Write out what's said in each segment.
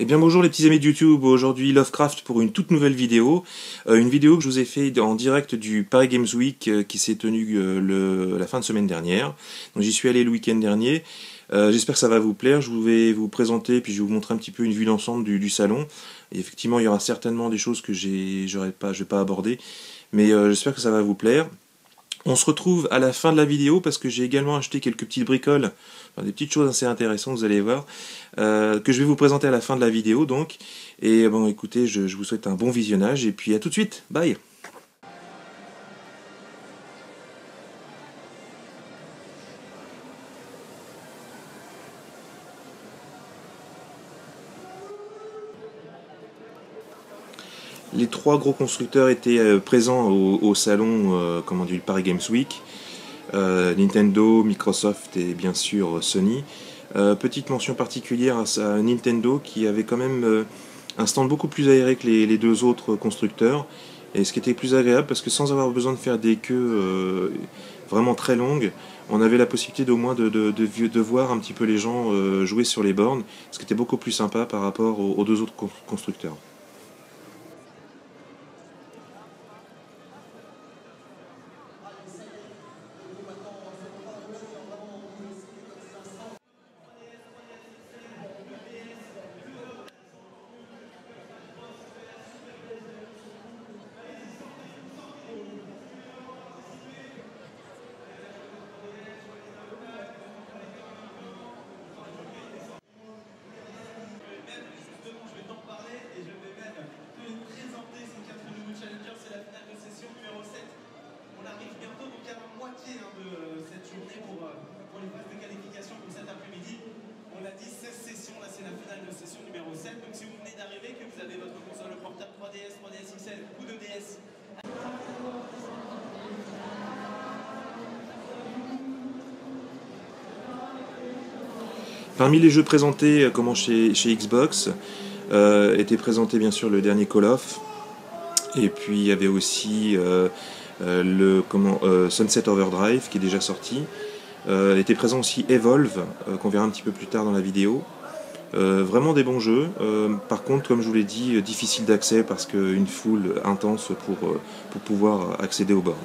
Eh bien bonjour les petits amis de YouTube, aujourd'hui Lovecraft pour une toute nouvelle vidéo. Une vidéo que je vous ai fait en direct du Paris Games Week qui s'est tenu la fin de semaine dernière. Donc j'y suis allé le week-end dernier. J'espère que ça va vous plaire. Je vais vous présenter puis je vais vous montrer un petit peu une vue d'ensemble du salon. Et effectivement il y aura certainement des choses que je vais pas aborder. Mais j'espère que ça va vous plaire. On se retrouve à la fin de la vidéo parce que j'ai également acheté quelques petites bricoles, enfin, des petites choses assez intéressantes, vous allez voir, que je vais vous présenter à la fin de la vidéo donc. Et bon écoutez, je vous souhaite un bon visionnage et puis à tout de suite, bye. Les trois gros constructeurs étaient présents au salon du Paris Games Week. Nintendo, Microsoft et bien sûr Sony. Petite mention particulière à Nintendo qui avait quand même un stand beaucoup plus aéré que les deux autres constructeurs. Et ce qui était plus agréable parce que sans avoir besoin de faire des queues vraiment très longues, on avait la possibilité d'au moins de voir un petit peu les gens jouer sur les bornes, ce qui était beaucoup plus sympa par rapport aux deux autres constructeurs. De cette journée pour les phases de qualification pour cet après-midi. On a dit 16 sessions, là c'est la finale de session numéro 7. Donc si vous venez d'arriver, que vous avez votre console portable 3DS, 3DS XL ou 2DS. Parmi les jeux présentés chez Xbox, était présenté bien sûr le dernier Call of, et puis il y avait aussi Sunset Overdrive qui est déjà sorti. Était présent aussi Evolve, qu'on verra un petit peu plus tard dans la vidéo. Vraiment des bons jeux. Par contre, comme je vous l'ai dit, difficile d'accès parce qu'une foule intense pour pouvoir accéder aux bornes.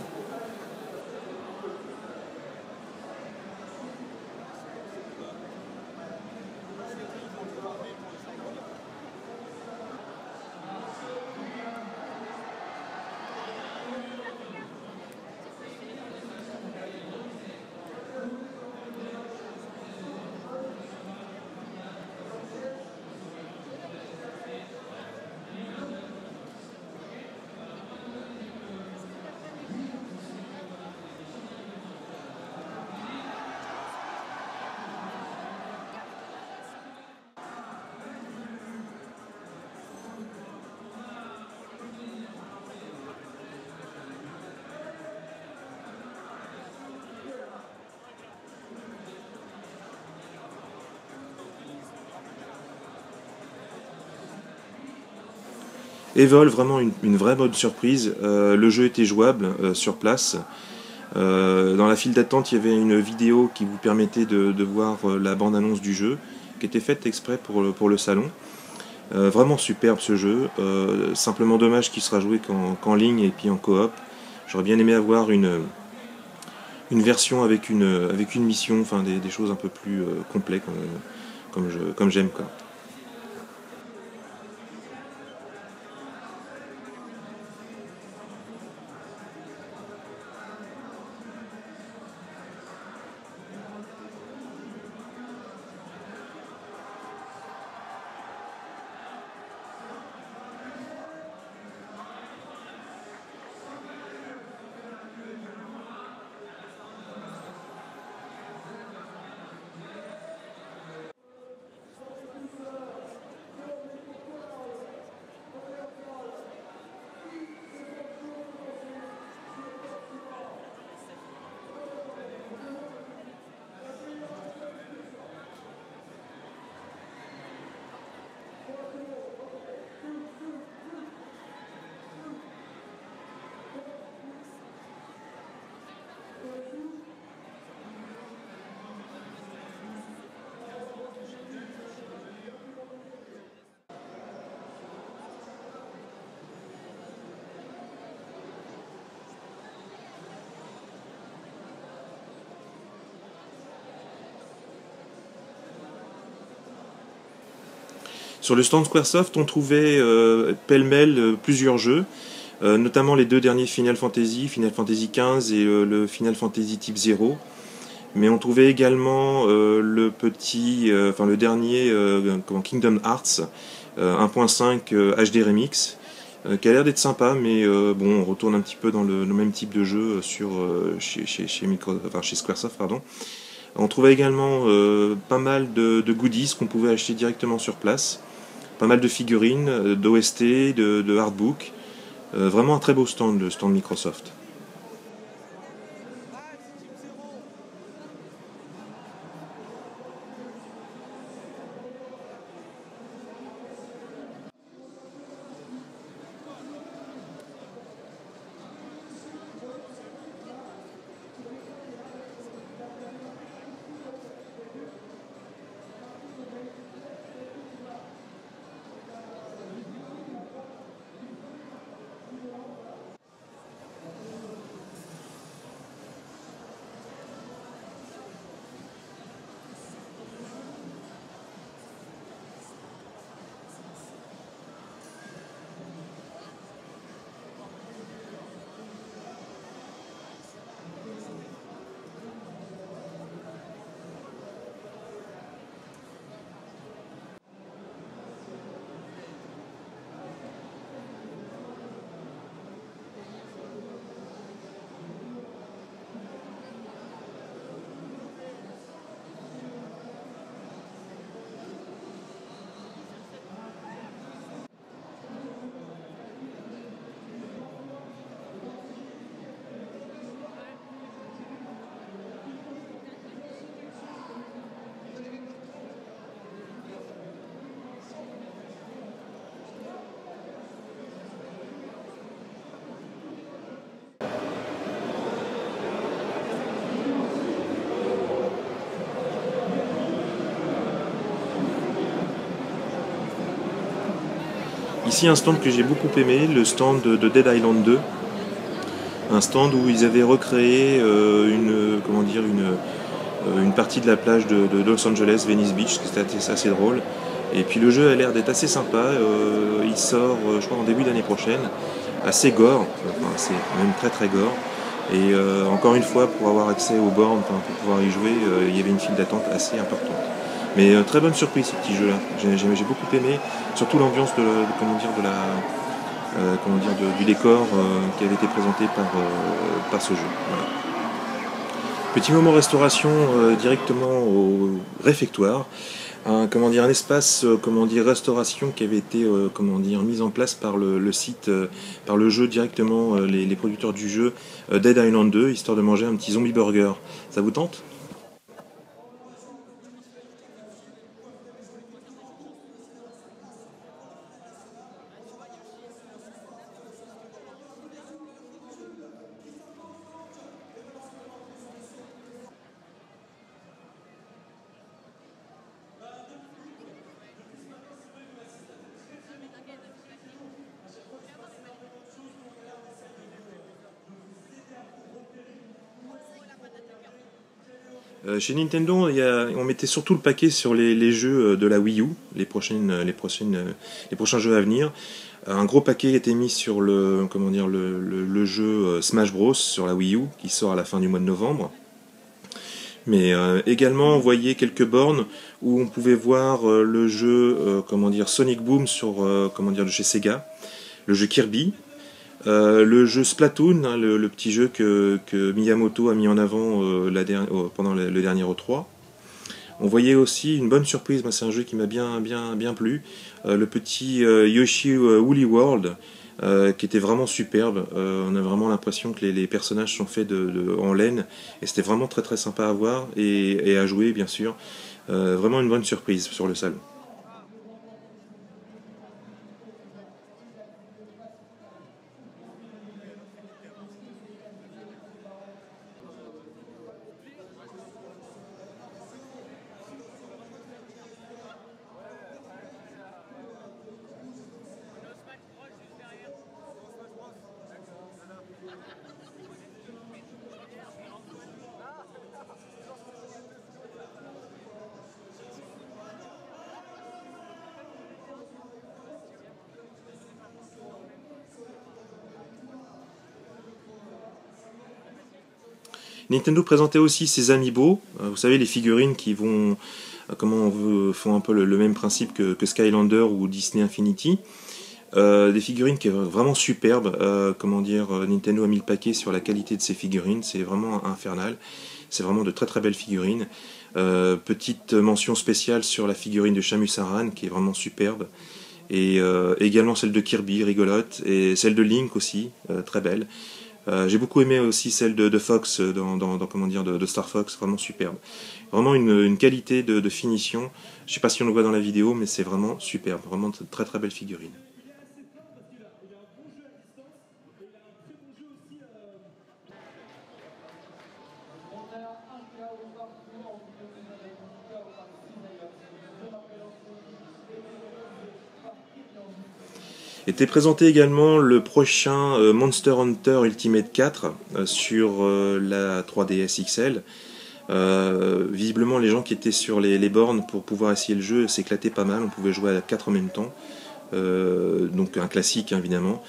Evolve, vraiment une vraie bonne surprise. Le jeu était jouable sur place. Dans la file d'attente, il y avait une vidéo qui vous permettait de voir la bande-annonce du jeu, qui était faite exprès pour le salon. Vraiment superbe ce jeu. Simplement dommage qu'il sera joué qu'en ligne et puis en coop. J'aurais bien aimé avoir une version avec une mission, enfin des choses un peu plus complètes comme j'aime quoi. Sur le stand Squaresoft, on trouvait pêle-mêle plusieurs jeux, notamment les deux derniers Final Fantasy XV et le Final Fantasy Type 0. Mais on trouvait également le dernier Kingdom Hearts 1.5 HD Remix, qui a l'air d'être sympa, mais bon, on retourne un petit peu dans le même type de jeu chez Squaresoft, pardon. On trouvait également pas mal de goodies qu'on pouvait acheter directement sur place, pas mal de figurines, d'OST, de artbooks. Vraiment un très beau stand, le stand Microsoft. Ici un stand que j'ai beaucoup aimé, le stand de Dead Island 2. Un stand où ils avaient recréé une partie de la plage de Los Angeles, Venice Beach, c'était assez drôle. Et puis le jeu a l'air d'être assez sympa, il sort je crois en début d'année prochaine, assez gore, enfin c'est même très très gore. Et encore une fois, pour avoir accès aux bornes, pour pouvoir y jouer, il y avait une file d'attente assez importante. Mais très bonne surprise ce petit jeu-là. J'ai beaucoup aimé, surtout l'ambiance du décor qui avait été présenté par ce jeu. Voilà. Petit moment restauration directement au réfectoire. Un espace restauration qui avait été mis en place par le site, par le jeu directement, les producteurs du jeu Dead Island 2, histoire de manger un petit zombie burger. Ça vous tente ? Chez Nintendo, on mettait surtout le paquet sur les jeux de la Wii U, les prochains jeux à venir. Un gros paquet était mis sur le jeu Smash Bros sur la Wii U qui sort à la fin du mois de novembre. Mais également, on voyait quelques bornes où on pouvait voir le jeu Sonic Boom de chez Sega, le jeu Kirby, le jeu Splatoon, hein, le petit jeu que Miyamoto a mis en avant pendant le dernier E3. On voyait aussi une bonne surprise, c'est un jeu qui m'a bien plu, le petit Yoshi Woolly World, qui était vraiment superbe. On a vraiment l'impression que les personnages sont faits en laine, et c'était vraiment très très sympa à voir et à jouer bien sûr. Vraiment une bonne surprise sur le salon. Nintendo présentait aussi ses Amiibo, vous savez les figurines qui vont, font un peu le même principe que Skylander ou Disney Infinity. Des figurines qui est vraiment superbes. Nintendo a mis le paquet sur la qualité de ces figurines, c'est vraiment infernal. C'est vraiment de très très belles figurines. Petite mention spéciale sur la figurine de Samus Aran qui est vraiment superbe. Et également celle de Kirby, rigolote, et celle de Link aussi, très belle. J'ai beaucoup aimé aussi celle de Fox de Star Fox, vraiment superbe. Vraiment une qualité de finition. Je sais pas si on le voit dans la vidéo, mais c'est vraiment superbe, vraiment très très belle figurine. Était présenté également le prochain Monster Hunter Ultimate 4 sur la 3DS XL. Visiblement, les gens qui étaient sur les bornes pour pouvoir essayer le jeu s'éclataient pas mal. On pouvait jouer à 4 en même temps. Donc un classique, hein, évidemment.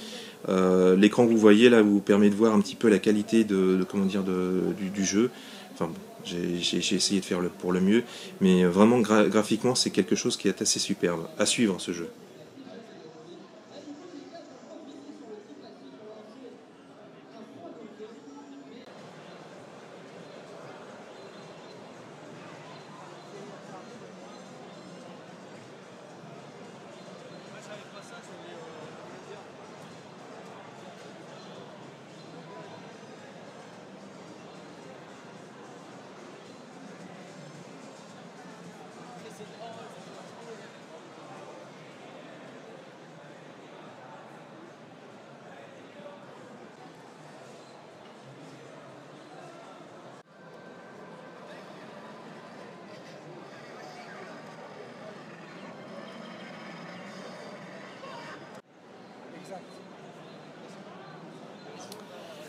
L'écran que vous voyez là vous permet de voir un petit peu la qualité du jeu. Enfin, bon, j'ai essayé de faire pour le mieux, mais vraiment graphiquement, c'est quelque chose qui est assez superbe. À suivre ce jeu.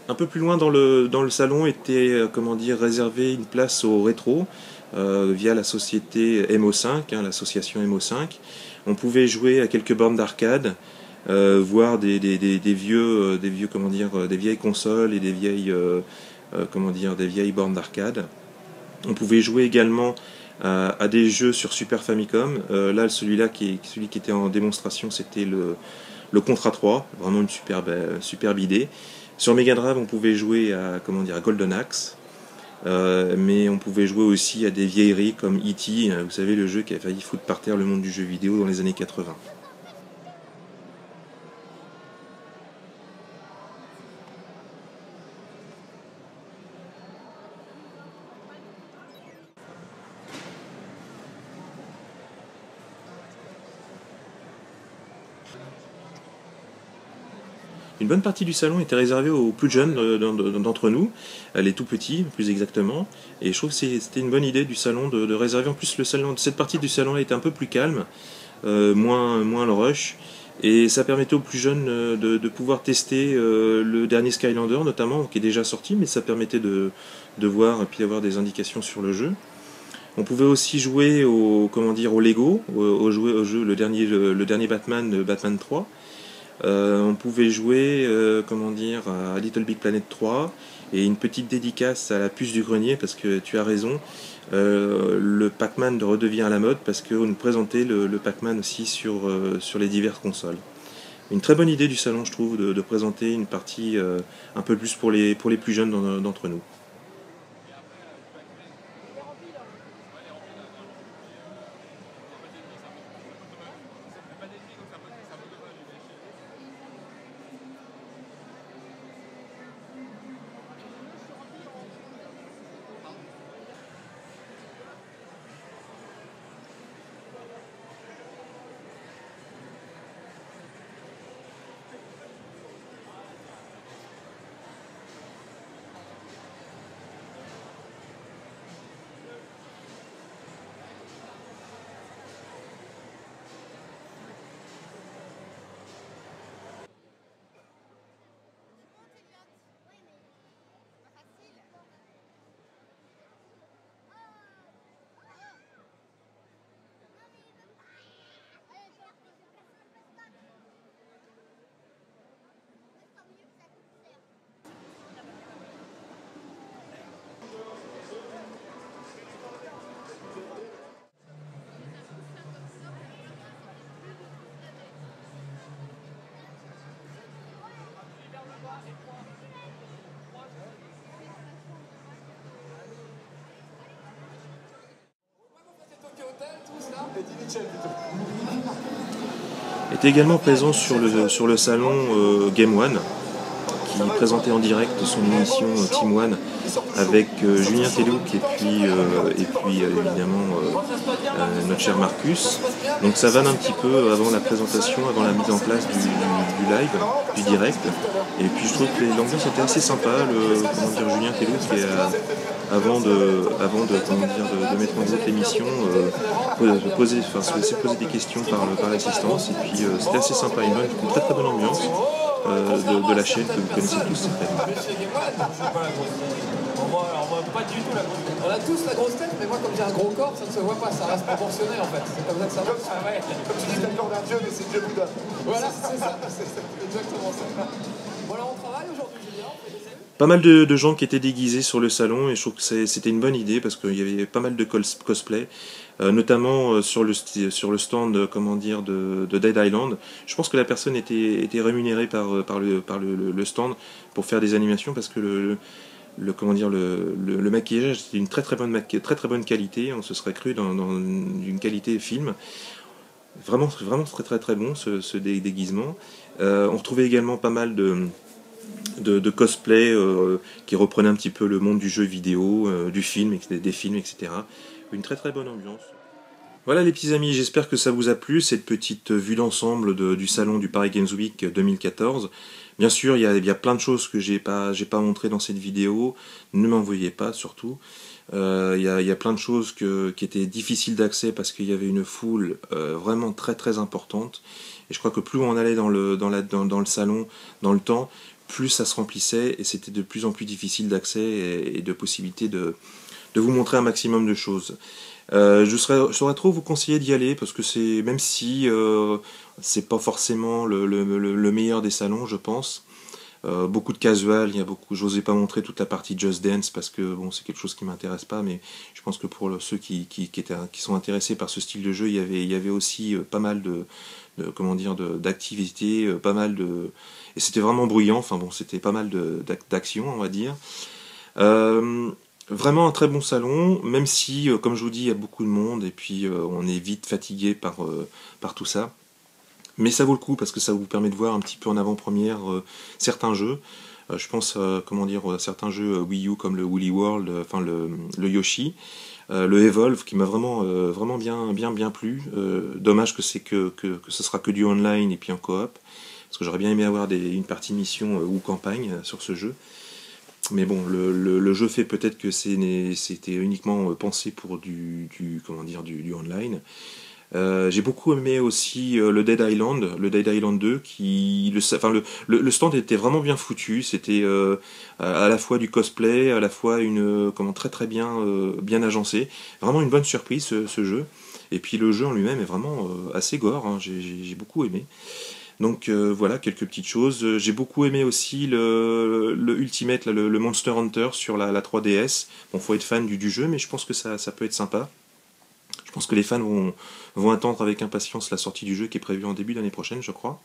Un peu plus loin dans le salon était réservé une place au rétro via la société MO5, hein, l'association MO5. On pouvait jouer à quelques bornes d'arcade, voir des vieilles consoles et des vieilles bornes d'arcade. On pouvait jouer également à des jeux sur Super Famicom. Là, celui qui était en démonstration, c'était le Contra 3, vraiment une superbe idée. Sur Mega Drive, on pouvait jouer à Golden Axe, mais on pouvait jouer aussi à des vieilleries comme E.T., vous savez, le jeu qui a failli foutre par terre le monde du jeu vidéo dans les années 80. Une bonne partie du salon était réservée aux plus jeunes d'entre nous, les tout petits plus exactement, et je trouve que c'était une bonne idée du salon de réserver. En plus, cette partie du salon était un peu plus calme, moins le rush, et ça permettait aux plus jeunes de pouvoir tester le dernier Skylander notamment, qui est déjà sorti, mais ça permettait de voir et puis d'avoir des indications sur le jeu. On pouvait aussi jouer au Lego, au jeu, le dernier Batman, Batman 3. On pouvait jouer à Little Big Planet 3 et une petite dédicace à la puce du grenier parce que tu as raison, le Pac-Man redevient à la mode parce qu'on nous présentait le Pac-Man aussi sur les diverses consoles. Une très bonne idée du salon, je trouve, de présenter une partie un peu plus pour les plus jeunes d'entre nous. Était également présent sur le salon Game One, qui présentait en direct son émission Team One avec Julien Tellouk et puis évidemment notre cher Marcus. Donc ça vanne un petit peu avant la présentation, avant la mise en place du live, du direct. Et puis je trouve que l'ambiance était assez sympa. Julien Tellouk avant de mettre en route l'émission, se laisser poser des questions par l'assistance. Et puis c'était assez sympa, une très très bonne ambiance de la chaîne que vous connaissez tous certainement. On voit pas du tout la grosse tête. On a tous la grosse tête, mais moi comme j'ai un gros corps, ça ne se voit pas, ça reste proportionné en fait. C'est comme ça que ça marche. Ah ouais. Comme tu dis, t'as peur d'un dieu, mais c'est Dieu Bouddha. Voilà, c'est ça, c'est exactement ça. Voilà, on travaille aujourd'hui, Julien. Pas mal de gens qui étaient déguisés sur le salon, et je trouve que c'était une bonne idée parce qu'il y avait pas mal de cosplay, notamment sur le stand de Dead Island. Je pense que la personne était rémunérée par le stand pour faire des animations, parce que le maquillage c'était une très très bonne qualité. On se serait cru dans une qualité film. Vraiment très très très bon ce déguisement. On retrouvait également pas mal de cosplay qui reprenaient un petit peu le monde du jeu vidéo, du film, des films, etc. Une très très bonne ambiance. Voilà les petits amis, j'espère que ça vous a plu, cette petite vue d'ensemble du salon du Paris Games Week 2014. Bien sûr, il y a plein de choses que j'ai pas montré dans cette vidéo, ne m'en veuillez pas surtout. Il y a plein de choses qui étaient difficiles d'accès parce qu'il y avait une foule vraiment très très importante. Et je crois que plus on allait dans le salon, dans le temps, plus ça se remplissait et c'était de plus en plus difficile d'accès et de possibilité de vous montrer un maximum de choses. Je saurais trop vous conseiller d'y aller parce que même si c'est pas forcément le meilleur des salons, je pense. Beaucoup de casual, j'osais pas montrer toute la partie Just Dance parce que bon, c'est quelque chose qui m'intéresse pas, mais je pense que pour ceux qui sont intéressés par ce style de jeu, il y avait aussi pas mal d'activités, pas mal et c'était vraiment bruyant. Enfin bon, c'était pas mal d'action, on va dire. Vraiment un très bon salon, même si, comme je vous dis, il y a beaucoup de monde et puis on est vite fatigué par tout ça. Mais ça vaut le coup parce que ça vous permet de voir un petit peu en avant-première certains jeux. Je pense à certains jeux Wii U comme le Woolly World, le Yoshi, le Evolve qui m'a vraiment bien plu. Dommage que ce sera que du online et puis en coop, parce que j'aurais bien aimé avoir une partie mission ou campagne sur ce jeu. Mais bon, le jeu fait peut-être que c'était uniquement pensé pour du online. J'ai beaucoup aimé aussi le Dead Island 2, le stand était vraiment bien foutu. C'était à la fois du cosplay, à la fois très très bien agencé. Vraiment une bonne surprise ce jeu. Et puis le jeu en lui-même est vraiment assez gore, hein. J'ai beaucoup aimé. Donc voilà, quelques petites choses. J'ai beaucoup aimé aussi le Ultimate, le Monster Hunter sur la 3DS. Bon, faut être fan du jeu, mais je pense que ça peut être sympa. Je pense que les fans vont attendre avec impatience la sortie du jeu qui est prévue en début d'année prochaine, je crois.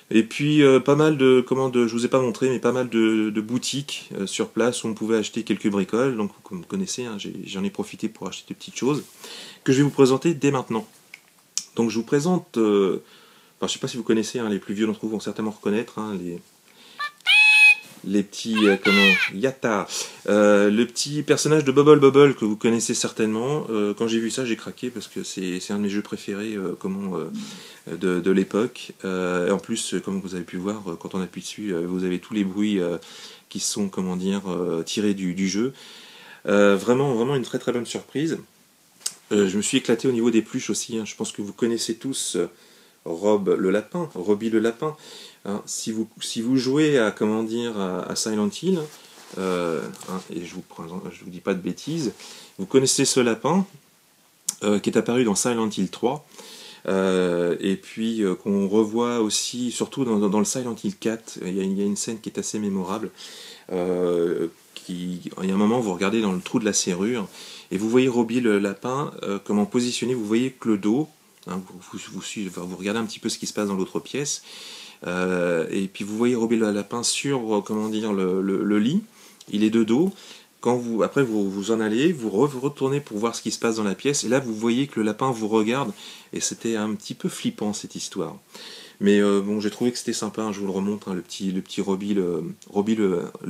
Et puis pas mal je vous ai pas montré, mais pas mal de boutiques sur place où on pouvait acheter quelques bricoles. Donc comme vous connaissez, hein, j'en ai profité pour acheter des petites choses que je vais vous présenter dès maintenant. Donc je vous présente, je ne sais pas si vous connaissez, hein, les plus vieux d'entre vous vont certainement reconnaître, hein, les petits, Yatta, le petit personnage de Bubble Bobble que vous connaissez certainement. Quand j'ai vu ça, j'ai craqué parce que c'est un de mes jeux préférés de l'époque. En plus, comme vous avez pu voir, quand on appuie dessus, vous avez tous les bruits qui sont, tirés du jeu. Vraiment une très très bonne surprise. Je me suis éclaté au niveau des pluches aussi, hein. Je pense que vous connaissez tous Robbie le lapin. Hein, si vous jouez à Silent Hill, et je vous dis pas de bêtises, vous connaissez ce lapin qui est apparu dans Silent Hill 3, et puis qu'on revoit aussi, surtout dans le Silent Hill 4, il y a une scène qui est assez mémorable. Il y a un moment, vous regardez dans le trou de la serrure, et vous voyez Robbie le lapin, comment positionner, vous voyez que le dos, hein, vous regardez un petit peu ce qui se passe dans l'autre pièce, et puis vous voyez Robbie le lapin sur le lit, il est de dos. après vous en allez, vous retournez pour voir ce qui se passe dans la pièce, et là vous voyez que le lapin vous regarde, et c'était un petit peu flippant cette histoire. Mais bon, j'ai trouvé que c'était sympa, hein, je vous le remontre, hein, le petit Robbie le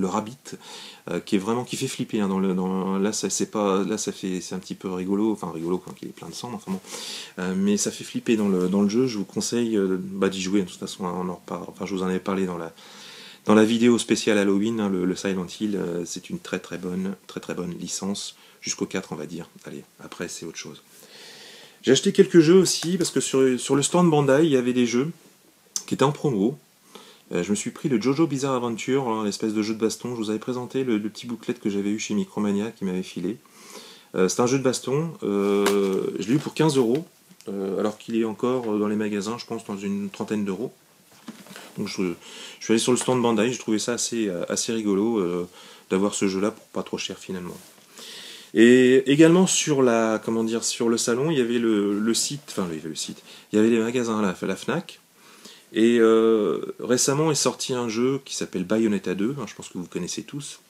rabbit, qui fait flipper, hein, là c'est un petit peu rigolo, enfin rigolo quand il est plein de sang, enfin bon, mais ça fait flipper dans le jeu. Je vous conseille d'y jouer. De toute façon, on en reparle, enfin je vous en avais parlé dans la vidéo spéciale Halloween, hein, le Silent Hill. C'est une très très bonne licence, jusqu'au 4 on va dire. Allez, après c'est autre chose. J'ai acheté quelques jeux aussi, parce que sur le stand Bandai, il y avait des jeux qui étaient en promo. Je me suis pris le Jojo Bizarre Adventure, hein, l'espèce de jeu de baston. Je vous avais présenté le petit booklet que j'avais eu chez Micromania, qui m'avait filé. C'est un jeu de baston, je l'ai eu pour 15 €, alors qu'il est encore dans les magasins, je pense, dans une trentaine d'euros. Donc je suis allé sur le stand Bandai, j'ai trouvé ça assez rigolo d'avoir ce jeu-là pour pas trop cher finalement. Et également sur le salon, il y avait le site, il y avait les magasins, la Fnac. Et récemment est sorti un jeu qui s'appelle Bayonetta 2, hein, je pense que vous connaissez tous.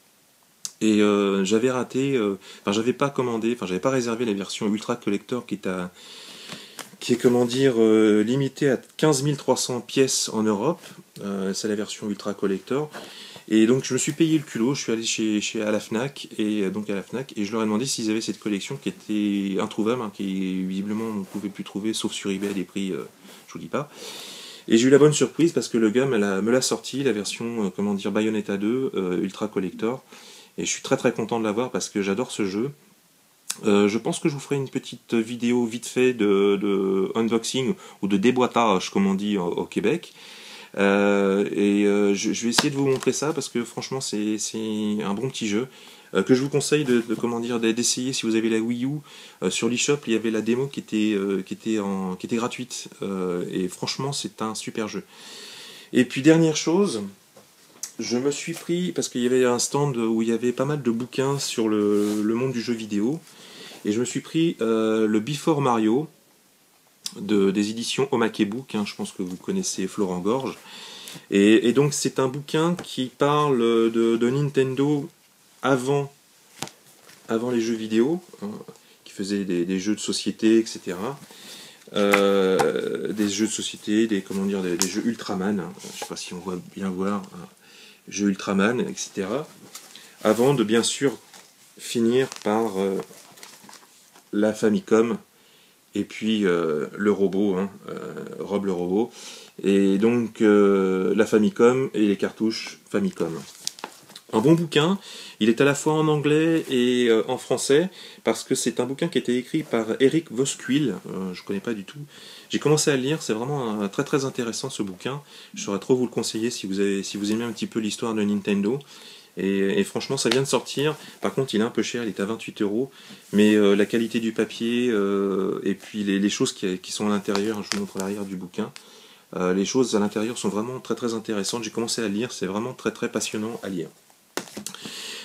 Et j'avais raté, j'avais pas commandé, j'avais pas réservé la version Ultra Collector qui est limitée à 15 300 pièces en Europe. C'est la version Ultra Collector. Et donc je me suis payé le culot, je suis allé à la Fnac, et je leur ai demandé s'ils avaient cette collection qui était introuvable, hein, qui visiblement on ne pouvait plus trouver, sauf sur eBay à des prix, je vous dis pas. Et j'ai eu la bonne surprise parce que le gars me l'a sorti, la version Bayonetta 2 Ultra Collector. Et je suis très très content de l'avoir parce que j'adore ce jeu. Je pense que je vous ferai une petite vidéo vite fait de unboxing ou de déboîtage, comme on dit au Québec. Je vais essayer de vous montrer ça parce que franchement c'est un bon petit jeu que je vous conseille d'essayer si vous avez la Wii U. Sur l'eShop il y avait la démo qui était gratuite, et franchement c'est un super jeu. Et puis dernière chose, je me suis pris, parce qu'il y avait un stand où il y avait pas mal de bouquins sur le monde du jeu vidéo, et je me suis pris le Before Mario des éditions Omake Book, hein, je pense que vous connaissez Florent Gorge, et donc c'est un bouquin qui parle de Nintendo avant les jeux vidéo, hein, qui faisait des jeux de société, etc. Des jeux de société, des jeux Ultraman, hein, je ne sais pas si on voit bien voir, hein, jeux Ultraman, etc. Avant de bien sûr finir par la Famicom, et puis le robot, hein, Rob le robot, et donc la Famicom et les cartouches Famicom. Un bon bouquin, il est à la fois en anglais et en français, parce que c'est un bouquin qui a été écrit par Eric Voskuil, je ne connais pas du tout. J'ai commencé à le lire, c'est vraiment très très intéressant ce bouquin, je saurais trop vous le conseiller si vous aimez un petit peu l'histoire de Nintendo. Et franchement ça vient de sortir, par contre il est un peu cher, il est à 28 €, mais la qualité du papier, et puis les choses qui sont à l'intérieur, je vous montre l'arrière du bouquin, les choses à l'intérieur sont vraiment très très intéressantes. J'ai commencé à le lire, c'est vraiment très très passionnant à lire.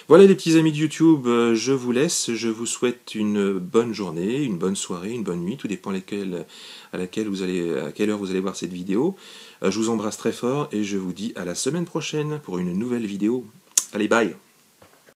Voilà les petits amis de YouTube, je vous laisse, je vous souhaite une bonne journée, une bonne soirée, une bonne nuit, tout dépend à quelle heure vous allez voir cette vidéo. Je vous embrasse très fort et je vous dis à la semaine prochaine pour une nouvelle vidéo. Allez, bye!